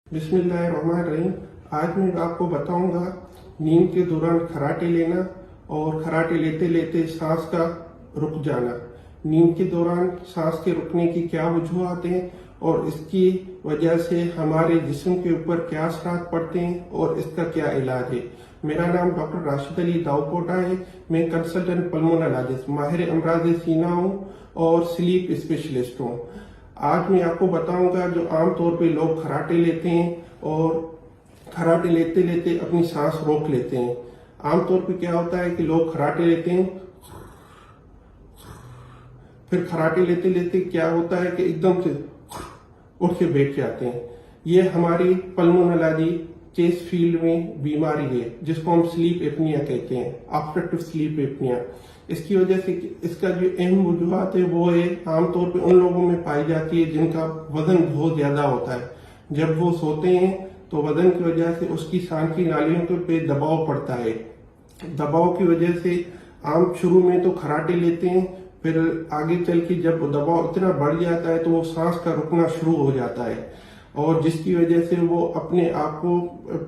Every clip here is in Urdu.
بسم اللہ الرحمن الرحیم۔ آج میں آپ کو بتاؤں گا نیند کے دوران خراٹے لینا اور خراٹے لیتے لیتے سانس کا رک جانا۔ نیند کے دوران سانس کے رکنے کی کیا وجوہات ہیں اور اس کی وجہ سے ہمارے جسم کے اوپر کیا اثرات پڑتے ہیں اور اس کا کیا علاج ہے۔ میرا نام ڈاکٹر راشد علی داؤپوٹا ہے۔ میں کنسلٹنٹ پلمونالوجسٹ ماہر امراض سینہ ہوں اور سلیپ اسپیشلسٹ ہوں۔ آج میں آپ کو بتاؤں گا جو عام طور پہ لوگ خراٹے لیتے ہیں اور خراٹے لیتے لیتے اپنی سانس روک لیتے ہیں۔ عام طور پہ کیا ہوتا ہے کہ لوگ خراٹے لیتے ہیں، پھر خراٹے لیتے لیتے کیا ہوتا ہے کہ ایک دم سے اٹھ کے بیٹھ جاتے ہیں۔ یہ ہماری پلمونالوجی چیسٹ فیلڈ میں بیماری ہے جس کو ہم سلیپ ایپنیا کہتے ہیں، آبسٹرکٹیو سلیپ ایپنیا۔ اس کی وجہ سے اس کا جو اہم وجوہات ہے وہ ہے عام طور پہ ان لوگوں میں پائی جاتی ہے جن کا وزن بہت زیادہ ہوتا ہے۔ جب وہ سوتے ہیں تو وزن کی وجہ سے اس کی سانس کی نالیوں پہ دباؤ پڑتا ہے۔ دباؤ کی وجہ سے عام شروع میں تو خراٹے لیتے ہیں، پھر آگے چل کے جب دباؤ اتنا بڑھ جاتا ہے تو وہ سانس کا رکنا شروع ہو جاتا ہے، اور جس کی وجہ سے وہ اپنے آپ کو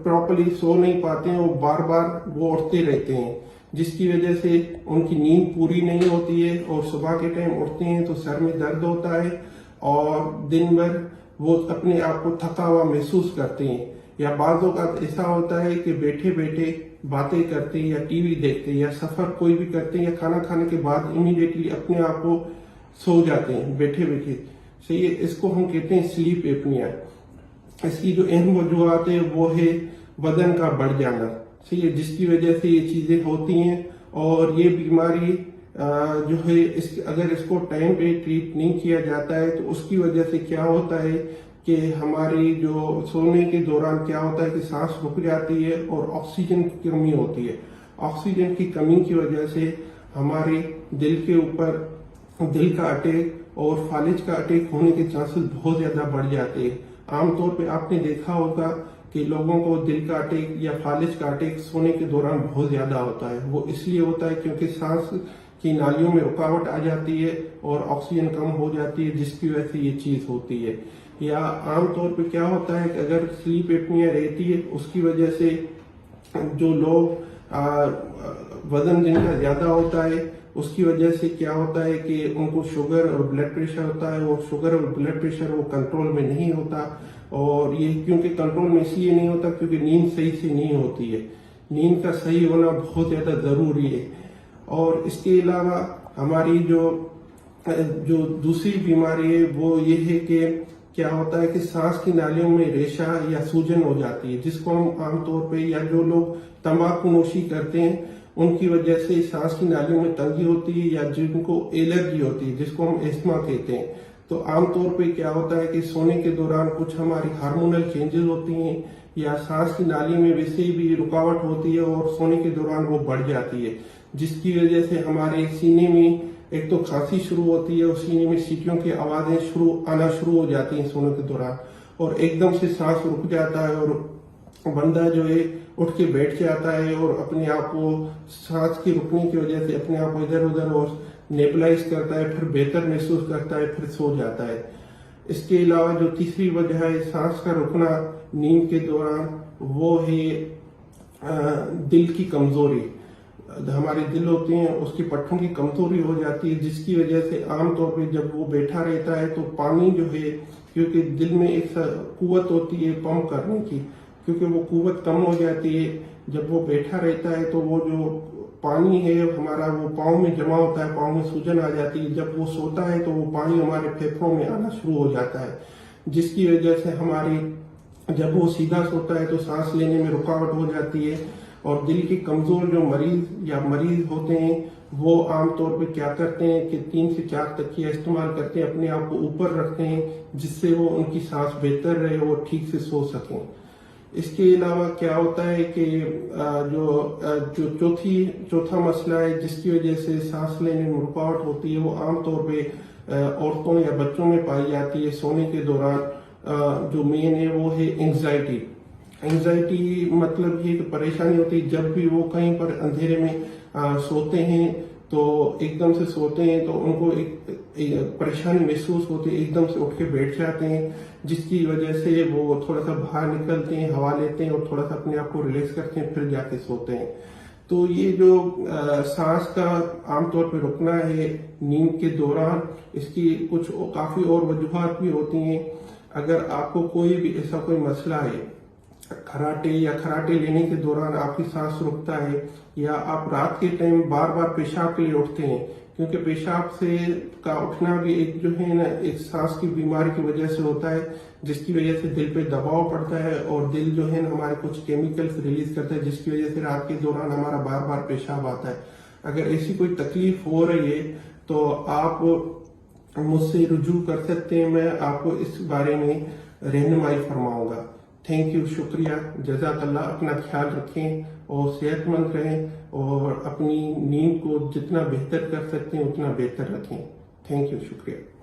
پراپرلی سو نہیں پاتے ہیں، وہ بار بار وہ اٹھتے رہتے ہیں، جس کی وجہ سے ان کی نیند پوری نہیں ہوتی ہے اور صبح کے ٹائم اٹھتے ہیں تو سر میں درد ہوتا ہے اور دن بھر وہ اپنے آپ کو تھکا ہوا محسوس کرتے ہیں۔ یا بعض اوقات ایسا ہوتا ہے کہ بیٹھے بیٹھے باتیں کرتے ہیں یا ٹی وی دیکھتے ہیں یا سفر کوئی بھی کرتے ہیں یا کھانا کھانے کے بعد امیڈیٹلی اپنے آپ کو سو جاتے ہیں بیٹھے بیٹھے۔ صحیح ہے، اس کو ہم کہتے ہیں سلیپ ایپنیا۔ اس کی جو اہم وجوہات ہے وہ ہے وزن کا بڑھ جانا، صحیح ہے، جس کی وجہ سے یہ چیزیں ہوتی ہیں۔ اور یہ بیماری جو ہے اگر اس کو ٹائم پہ ٹریٹ نہیں کیا جاتا ہے تو اس کی وجہ سے کیا ہوتا ہے کہ ہماری جو سونے کے دوران کیا ہوتا ہے کہ سانس رک جاتی ہے اور آکسیجن کی کمی ہوتی ہے۔ آکسیجن کی کمی کی وجہ سے ہمارے دل کے اوپر دل کا اٹیک اور فالج کا اٹیک ہونے کے چانسز بہت زیادہ بڑھ جاتے ہیں۔ عام طور پہ آپ نے دیکھا ہوگا کہ لوگوں کو دل کا اٹیک یا فالج کا اٹیک سونے کے دوران بہت زیادہ ہوتا ہے۔ وہ اس لیے ہوتا ہے کیونکہ سانس کی نالیوں میں رکاوٹ آ جاتی ہے اور آکسیجن کم ہو جاتی ہے، جس کی وجہ سے یہ چیز ہوتی ہے۔ یا عام طور پہ کیا ہوتا ہے کہ اگر سلیپ ایپنیا رہتی ہے اس کی وجہ سے جو لوگ وزن جن کا زیادہ ہوتا ہے اس کی وجہ سے کیا ہوتا ہے کہ ان کو شوگر اور بلڈ پریشر ہوتا ہے، اور شوگر اور بلڈ پریشر وہ کنٹرول میں نہیں ہوتا، اور یہ کیونکہ کنٹرول میں اس لیے نہیں ہوتا کیونکہ نیند صحیح سے نہیں ہوتی ہے۔ نیند کا صحیح ہونا بہت زیادہ ضروری ہے۔ اور اس کے علاوہ ہماری جو دوسری بیماری ہے وہ یہ ہے کہ کیا ہوتا ہے کہ سانس کی نالیوں میں ریشہ یا سوجن ہو جاتی ہے، جس کو ہم عام طور پہ یا جو لوگ تمباکو نوشی کرتے ہیں ان کی وجہ سے سانس کی نالیوں میں تنگی ہوتی ہے، یا جن کو الرجی ہوتی ہے جس کو ہم ایسما کہتے ہیں۔ تو عام طور پہ کیا ہوتا ہے کہ سونے کے دوران کچھ ہماری ہارمونل چینجز ہوتی ہیں یا سانس کی نالی میں ویسے ہی بھی رکاوٹ ہوتی ہے اور سونے کے دوران وہ بڑھ جاتی ہے، جس کی وجہ سے ہمارے سینے میں ایک تو کھانسی شروع ہوتی ہے اور سینے میں سیٹیوں کی آوازیں آنا شروع ہو جاتی ہیں سونے کے دوران، اور ایک دم سے سانس رک جاتا ہے اور بندہ جو ہے اٹھ کے بیٹھ جاتا ہے اور اپنے آپ کو سانس کی رکنے کی وجہ سے اپنے آپ کو ادھر ادھر اور نیبلائز کرتا ہے، پھر بہتر محسوس کرتا ہے، پھر سو جاتا ہے۔ اس کے علاوہ جو تیسری وجہ ہے سانس کا رکنا نیند کے دوران وہ ہے دل کی کمزوری۔ ہمارے دل ہوتے ہیں اس کی پٹھوں کی کمزوری ہو جاتی ہے، جس کی وجہ سے عام طور پہ جب وہ بیٹھا رہتا ہے تو پانی جو ہے، کیونکہ دل میں ایک قوت ہوتی ہے پمپ کرنے کی، کیونکہ وہ قوت کم ہو جاتی ہے جب وہ بیٹھا رہتا ہے تو وہ جو پانی ہے ہمارا وہ پاؤں میں جمع ہوتا ہے، پاؤں میں سوجن آ جاتی ہے، جب وہ سوتا ہے تو وہ پانی ہمارے پھیپھڑوں میں آنا شروع ہو جاتا ہے، جس کی وجہ سے ہماری جب وہ سیدھا سوتا ہے تو سانس لینے میں رکاوٹ ہو جاتی ہے۔ اور دل کی کمزور جو مریض ہوتے ہیں وہ عام طور پہ کیا کرتے ہیں کہ 3 سے 4 تکیہ استعمال کرتے ہیں، اپنے آپ کو اوپر رکھتے ہیں جس سے وہ ان کی سانس بہتر رہے اور ٹھیک سے سو سکیں۔ اس کے علاوہ کیا ہوتا ہے کہ جو چوتھا مسئلہ ہے جس کی وجہ سے سانس لینے میں رکاوٹ ہوتی ہے وہ عام طور پہ عورتوں یا بچوں میں پائی جاتی ہے سونے کے دوران۔ جو مین ہے وہ ہے اینگزائٹی۔ اینگزائٹی مطلب یہ کہ پریشانی ہوتی ہے جب بھی وہ کہیں پر اندھیرے میں سوتے ہیں تو ایک دم سے سوتے ہیں تو ان کو ایک پریشانی محسوس ہوتی ہے، ایک دم سے اٹھ کے بیٹھ جاتے ہیں، جس کی وجہ سے وہ تھوڑا سا باہر نکلتے ہیں، ہوا لیتے ہیں اور تھوڑا سا اپنے آپ کو ریلیکس کرتے ہیں، پھر جا کے سوتے ہیں۔ تو یہ جو سانس کا عام طور پہ رکنا ہے نیند کے دوران، اس کی کچھ کافی اور وجوہات بھی ہوتی ہیں۔ اگر آپ کو کوئی بھی ایسا کوئی مسئلہ ہے، کھراٹے لینے کے دوران آپ کی سانس رکتا ہے، یا آپ رات کے ٹائم بار بار پیشاب کے لیے اٹھتے ہیں، کیونکہ پیشاب سے کا اٹھنا بھی ایک جو ہے نا ایک سانس کی بیماری کی وجہ سے ہوتا ہے، جس کی وجہ سے دل پہ دباؤ پڑتا ہے اور دل جو ہے نا ہمارے کچھ کیمیکلز ریلیز کرتا ہے، جس کی وجہ سے رات کے دوران ہمارا بار بار پیشاب آتا ہے۔ اگر ایسی کوئی تکلیف ہو رہی ہے تو آپ مجھ سے رجوع کر سکتے ہیں، میں آپ کو اس بارے میں رہنمائی فرماؤں گا۔ تھینک یو، شکریہ، جزاک اللہ۔ اپنا خیال رکھیں اور صحت مند رہیں اور اپنی نیند کو جتنا بہتر کر سکتے ہیں اتنا بہتر رکھیں۔ تھینک یو، شکریہ۔